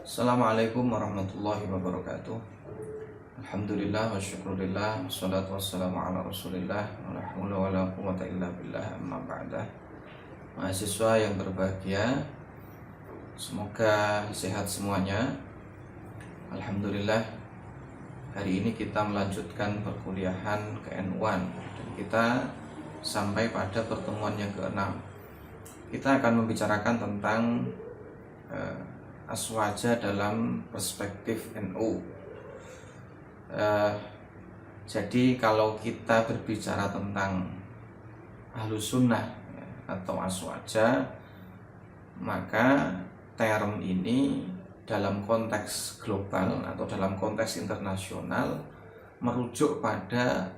Assalamualaikum warahmatullahi wabarakatuh. Alhamdulillah wa syukurillah, wassalatu wassalamu ala rasulillah, wa la hawla wa la quwwata illa billah, amma ba'dah. Mahasiswa yang berbahagia, semoga sehat semuanya. Alhamdulillah, hari ini kita melanjutkan perkuliahan ke-N1 dan kita sampai pada pertemuan yang ke-6. Kita akan membicarakan tentang aswaja dalam perspektif NU. Jadi kalau kita berbicara tentang ahlus sunnah atau aswaja, maka term ini dalam konteks global atau dalam konteks internasional merujuk pada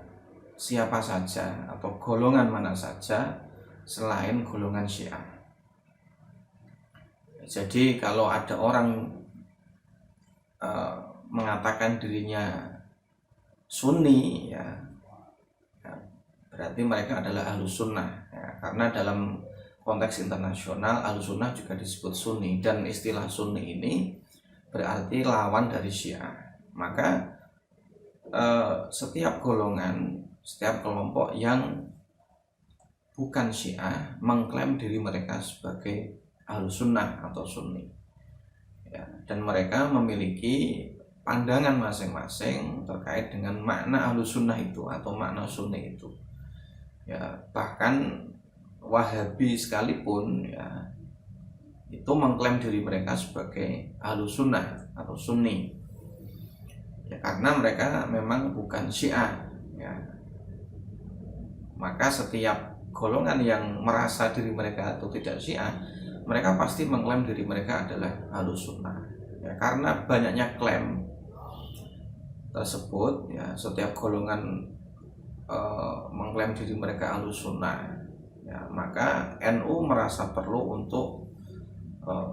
siapa saja atau golongan mana saja selain golongan Syiah. Jadi kalau ada orang mengatakan dirinya Sunni, ya berarti mereka adalah ahlus sunnah, ya, karena dalam konteks internasional ahlus sunnah juga disebut Sunni, dan istilah Sunni ini berarti lawan dari Syiah. Maka setiap golongan, setiap kelompok yang bukan Syiah mengklaim diri mereka sebagai ahlus sunnah atau Sunni, ya, dan mereka memiliki pandangan masing-masing terkait dengan makna ahlus sunnah itu atau makna Sunni itu, ya. Bahkan Wahabi sekalipun, ya, itu mengklaim diri mereka sebagai ahlus sunnah atau Sunni, ya, karena mereka memang bukan Syiah, ya. Maka setiap golongan yang merasa diri mereka itu tidak Syiah, mereka pasti mengklaim diri mereka adalah ahlus sunnah, ya, karena banyaknya klaim tersebut, ya, setiap golongan mengklaim diri mereka ahlus sunnah, ya, maka NU merasa perlu untuk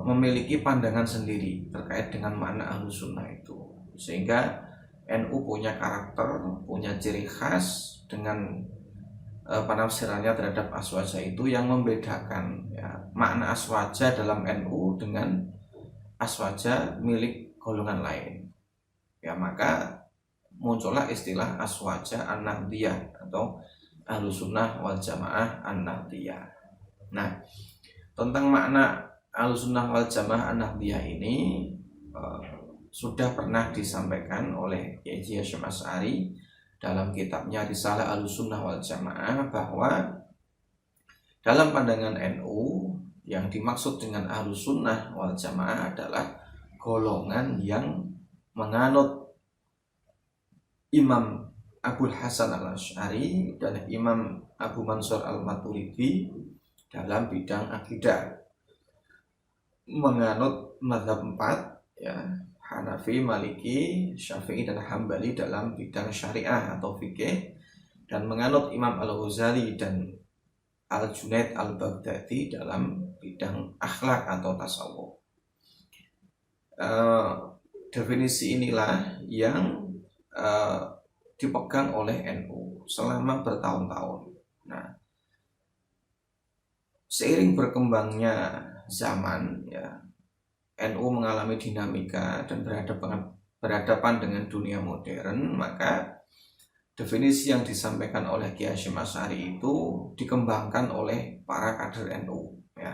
memiliki pandangan sendiri terkait dengan makna ahlus sunnah itu, sehingga NU punya karakter, punya ciri khas dengan penafsirannya terhadap aswaja itu yang membedakan, ya, makna aswaja dalam NU dengan aswaja milik golongan lain, ya. Maka muncullah istilah aswaja an-nahdiyah atau ahlus sunnah wal jamaah an-nahdiyah. Nah, tentang makna ahlus sunnah wal jamaah an-nahdiyah ini sudah pernah disampaikan oleh Kiai Hasyim Asy'ari dalam kitabnya Risalah Ahlussunnah wal Jamaah, bahwa dalam pandangan NU yang dimaksud dengan Ahlussunnah wal Jamaah adalah golongan yang menganut Imam Abul Hasan al-Asy'ari dan Imam Abu Mansur al-Maturidi dalam bidang akidah, menganut mazhab 4, ya, Hanafi, Maliki, Syafi'i dan Hambali dalam bidang syariah atau fikih, dan menganut Imam Al-Ghazali dan Al-Junaid Al-Baghdadi dalam bidang akhlak atau tasawuf. Definisi inilah yang dipegang oleh NU selama bertahun-tahun. Nah, seiring berkembangnya zaman, ya, NU mengalami dinamika dan berhadapan dengan dunia modern, maka definisi yang disampaikan oleh Kiai Hasyim Asy'ari itu dikembangkan oleh para kader NU, ya.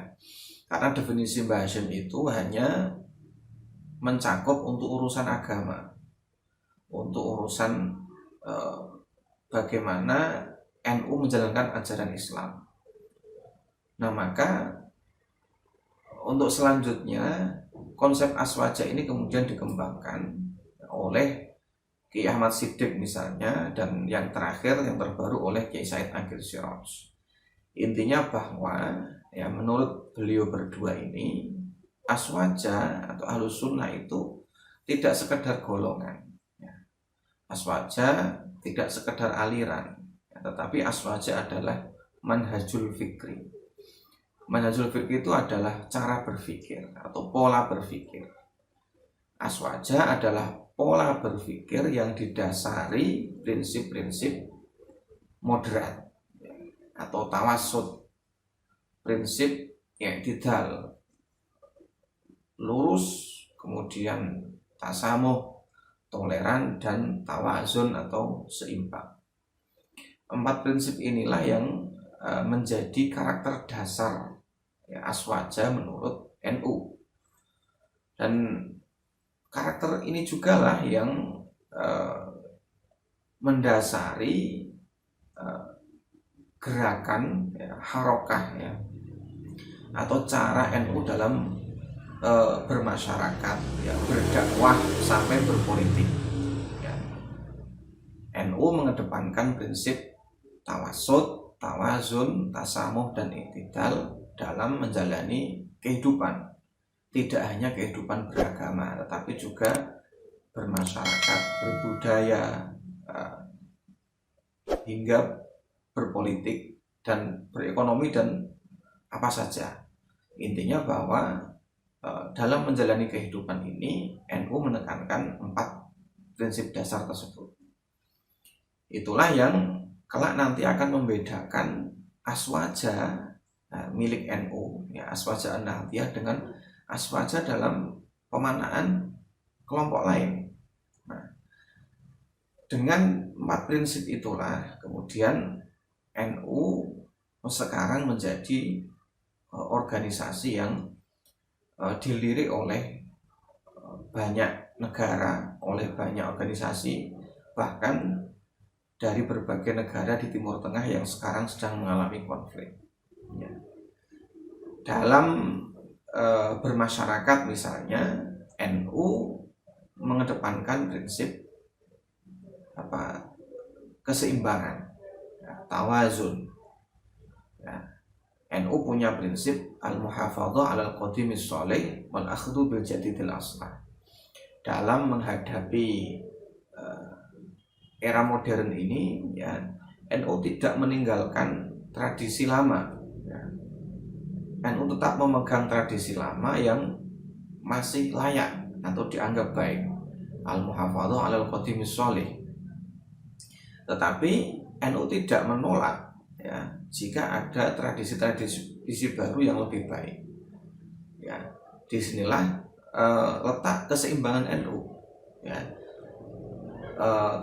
Karena definisi Mbah Hasyim itu hanya mencakup untuk urusan agama, untuk urusan bagaimana NU menjalankan ajaran Islam. Nah, maka untuk selanjutnya konsep aswaja ini kemudian dikembangkan oleh Kiai Ahmad Siddiq misalnya, dan yang terakhir, yang terbaru oleh Kiai Said Akhil Siraj. Intinya bahwa, ya, menurut beliau berdua ini, aswaja atau ahlus sunnah itu tidak sekedar golongan, ya. Aswaja tidak sekedar aliran, ya, tetapi aswaja adalah manhajul fikri. Manhajul fikri itu adalah cara berpikir atau pola berpikir. Aswaja adalah pola berpikir yang didasari prinsip-prinsip moderat atau tawassut, prinsip i'tidal, lurus kemudian tasamuh, toleran, dan tawazun atau seimbang. 4 prinsip inilah yang menjadi karakter dasar ya, Aswaja menurut NU. Dan karakter ini juga lah yang mendasari gerakan ya, harokah ya, atau cara NU dalam bermasyarakat ya, berdakwah sampai berpolitik ya. NU mengedepankan prinsip tawasud, tawazun, tasamuh, dan i'tidal dalam menjalani kehidupan. Tidak hanya kehidupan beragama, tetapi juga bermasyarakat, berbudaya, hingga berpolitik dan berekonomi dan apa saja. Intinya bahwa dalam menjalani kehidupan ini NU menekankan 4 prinsip dasar tersebut. Itulah yang kelak nanti akan membedakan Aswaja milik NU ya, Aswaja An-Nahdliyah dengan Aswaja dalam pemanaan kelompok lain. Nah, dengan 4 prinsip itulah kemudian NU sekarang menjadi organisasi yang dilirik oleh banyak negara, oleh banyak organisasi, bahkan dari berbagai negara di Timur Tengah yang sekarang sedang mengalami konflik ya. Dalam bermasyarakat misalnya, NU mengedepankan prinsip keseimbangan ya, tawazun ya. NU punya prinsip al-muhafadzah 'alal qadimis shalih wal akhdhu bil jadidil aslah. Dalam menghadapi era modern ini ya, NU tidak meninggalkan tradisi lama ya. NU tetap memegang tradisi lama yang masih layak atau dianggap baik, al-muhafadzah 'alal qadimis shalih. Tetapi NU tidak menolak ya, jika ada tradisi-tradisi baru yang lebih baik ya. Disinilah letak keseimbangan NU ya,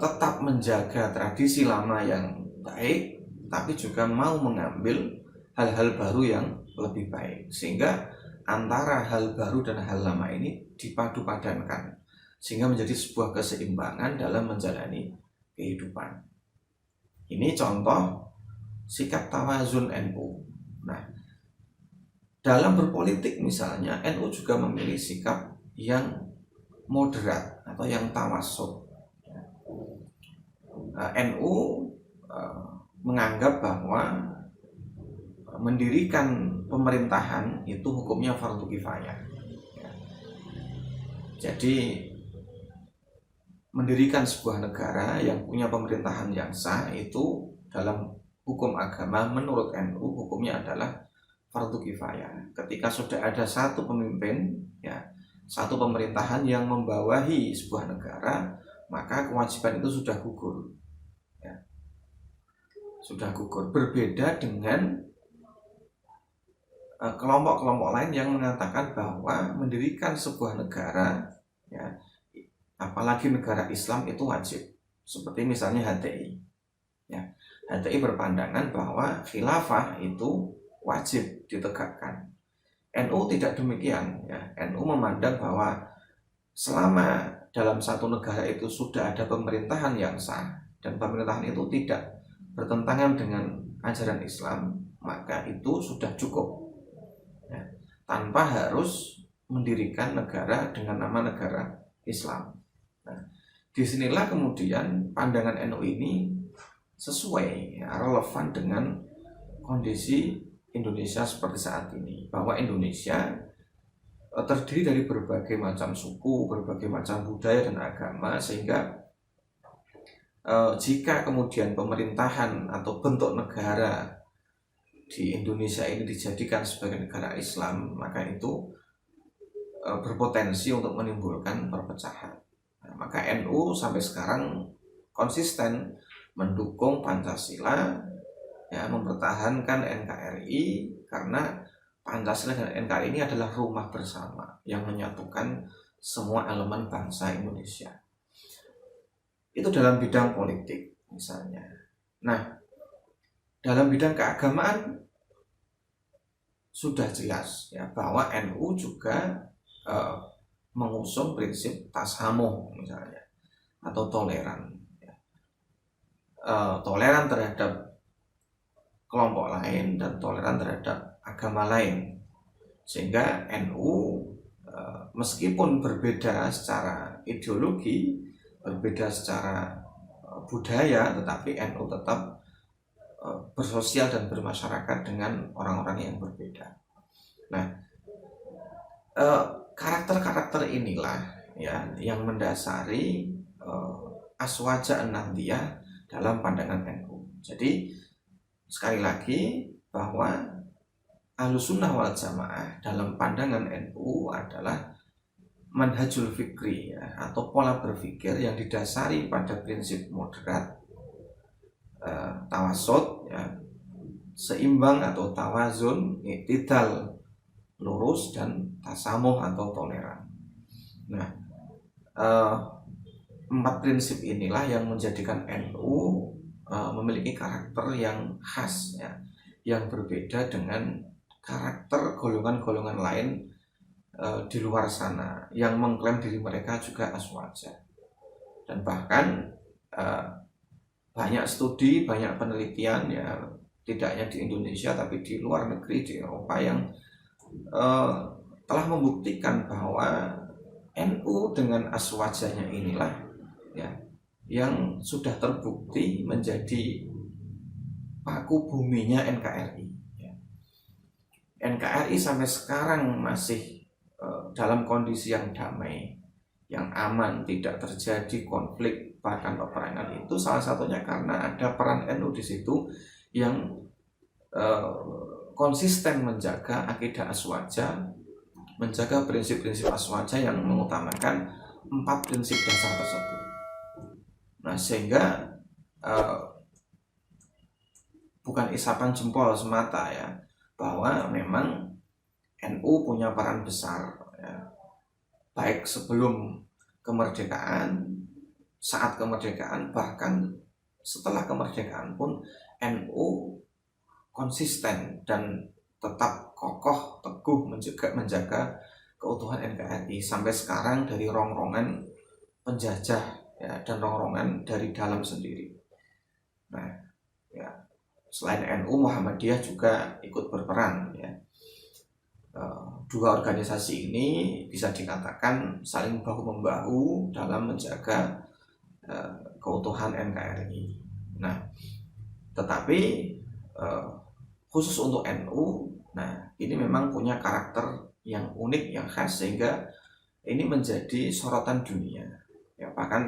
tetap menjaga tradisi lama yang baik tapi juga mau mengambil hal-hal baru yang lebih baik, sehingga antara hal baru dan hal lama ini dipadu-padankan sehingga menjadi sebuah keseimbangan dalam menjalani kehidupan. Ini contoh sikap tawazun NU. Nah, dalam berpolitik misalnya NU juga memilih sikap yang moderat atau yang tawasud. NU menganggap bahwa mendirikan pemerintahan itu hukumnya fardu kifayah. Jadi mendirikan sebuah negara yang punya pemerintahan yang sah itu dalam hukum agama menurut NU hukumnya adalah fardu kifayah. Ketika sudah ada satu pemimpin ya, satu pemerintahan yang membawahi sebuah negara, maka kewajiban itu sudah gugur ya. Sudah gugur. Berbeda dengan kelompok-kelompok lain yang mengatakan bahwa mendirikan sebuah negara ya, apalagi negara Islam itu wajib. Seperti misalnya HTI ya. HTI berpandangan bahwa khilafah itu wajib ditegakkan. NU tidak demikian ya. NU memandang bahwa selama dalam satu negara itu sudah ada pemerintahan yang sah dan pemerintahan itu tidak bertentangan dengan ajaran Islam, maka itu sudah cukup ya, tanpa harus mendirikan negara dengan nama negara Islam. Nah, disinilah kemudian pandangan NU ini sesuai ya, relevan dengan kondisi Indonesia seperti saat ini, bahwa Indonesia terdiri dari berbagai macam suku, berbagai macam budaya dan agama, sehingga jika kemudian pemerintahan atau bentuk negara di Indonesia ini dijadikan sebagai negara Islam, maka itu berpotensi untuk menimbulkan perpecahan. Nah, maka NU sampai sekarang konsisten mendukung Pancasila ya, mempertahankan NKRI karena Pancasila dan NKRI ini adalah rumah bersama yang menyatukan semua elemen bangsa Indonesia. Itu dalam bidang politik misalnya. Nah, dalam bidang keagamaan sudah jelas ya bahwa NU juga mengusung prinsip tasamuh misalnya, atau toleran ya. Toleran terhadap kelompok lain dan toleran terhadap agama lain, sehingga NU meskipun berbeda secara ideologi, berbeda secara budaya, tetapi NU tetap bersosial dan bermasyarakat dengan orang-orang yang berbeda. Nah, karakter-karakter inilah ya yang mendasari Aswaja An-Nahdliyah dalam pandangan NU. Jadi sekali lagi bahwa Ahlussunnah wal Jamaah dalam pandangan NU adalah manhajul fikri ya, atau pola berpikir yang didasari pada prinsip moderat, tawasud ya, seimbang atau tawazun, i'tidal lurus, dan tasamuh atau toleran. Nah, 4 prinsip inilah yang menjadikan NU memiliki karakter yang khas ya, yang berbeda dengan karakter golongan-golongan lain di luar sana yang mengklaim diri mereka juga aswaja. Dan bahkan banyak studi, banyak penelitian ya, tidak hanya di Indonesia tapi di luar negeri, di Eropa, yang telah membuktikan bahwa NU dengan aswajanya inilah ya yang sudah terbukti menjadi paku buminya NKRI ya. NKRI sampai sekarang masih dalam kondisi yang damai, yang aman, tidak terjadi konflik bahkan peperangan. Itu salah satunya karena ada peran NU di situ yang konsisten menjaga akidah aswaja, menjaga prinsip-prinsip aswaja yang mengutamakan 4 prinsip dasar tersebut. Nah, sehingga bukan isapan jempol semata ya, bahwa memang NU punya peran besar ya, baik sebelum kemerdekaan, saat kemerdekaan, bahkan setelah kemerdekaan pun NU konsisten dan tetap kokoh teguh menjaga keutuhan NKRI sampai sekarang dari rongrongan penjajah ya, dan rongrongan dari dalam sendiri. Nah, ya, selain NU, Muhammadiyah juga ikut berperan ya. Dua organisasi ini bisa dikatakan saling bahu-membahu dalam menjaga keutuhan NKRI. Nah, tetapi khusus untuk NU, nah ini memang punya karakter yang unik, yang khas, sehingga ini menjadi sorotan dunia ya. Bahkan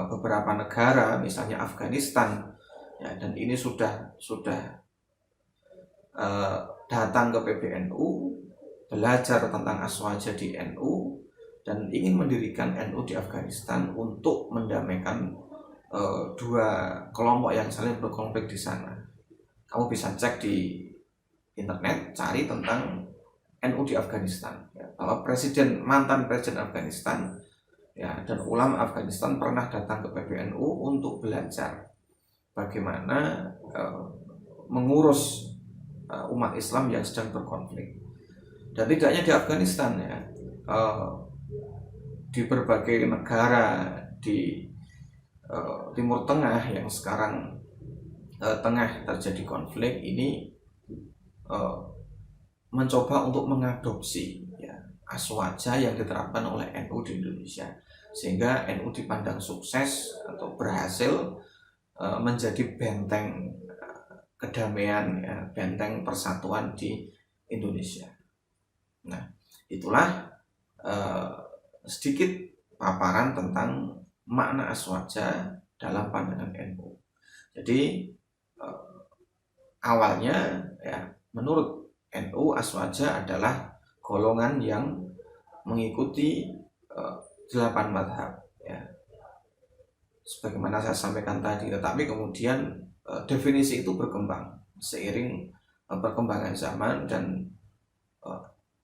beberapa negara, misalnya Afghanistan ya, dan ini sudah datang ke PBNU, belajar tentang aswaja di NU, dan ingin mendirikan NU di Afghanistan untuk mendamaikan dua kelompok yang saling berkonflik di sana. Kamu bisa cek di internet, cari tentang NU di Afghanistan ya, bahwa mantan presiden Afghanistan ya, dan ulama Afghanistan pernah datang ke PBNU untuk belajar bagaimana mengurus umat Islam yang sedang berkonflik. Dan tidak hanya di Afghanistan ya, di berbagai negara di Timur Tengah yang sekarang tengah terjadi konflik ini, mencoba untuk mengadopsi ya, aswaja yang diterapkan oleh NU di Indonesia, sehingga NU dipandang sukses atau berhasil menjadi benteng kedamaian ya, benteng persatuan di Indonesia. Nah, itulah sedikit paparan tentang makna aswaja dalam pandangan NU. Jadi awalnya ya, menurut NU aswaja adalah golongan yang mengikuti 8 madhab ya, sebagaimana saya sampaikan tadi. Tetapi kemudian definisi itu berkembang seiring perkembangan zaman, dan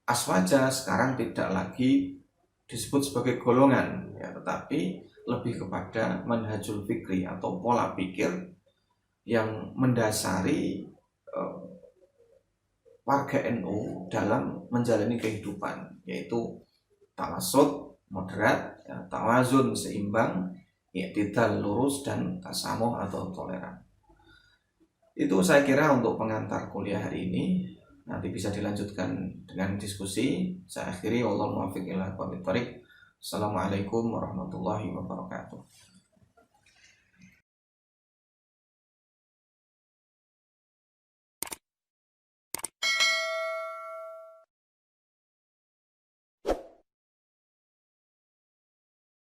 aswaja sekarang tidak lagi disebut sebagai golongan ya, tetapi lebih kepada manhajul fikri atau pola pikir yang mendasari warga NU dalam menjalani kehidupan, yaitu tawasud moderat, ya, tawazun seimbang, i'tidal lurus, dan tasamuh atau toleran. Itu saya kira untuk pengantar kuliah hari ini. Nanti bisa dilanjutkan dengan diskusi. Saya akhiri, wallahu muwaffiq ila aqwamit thoriq. Assalamualaikum warahmatullahi wabarakatuh.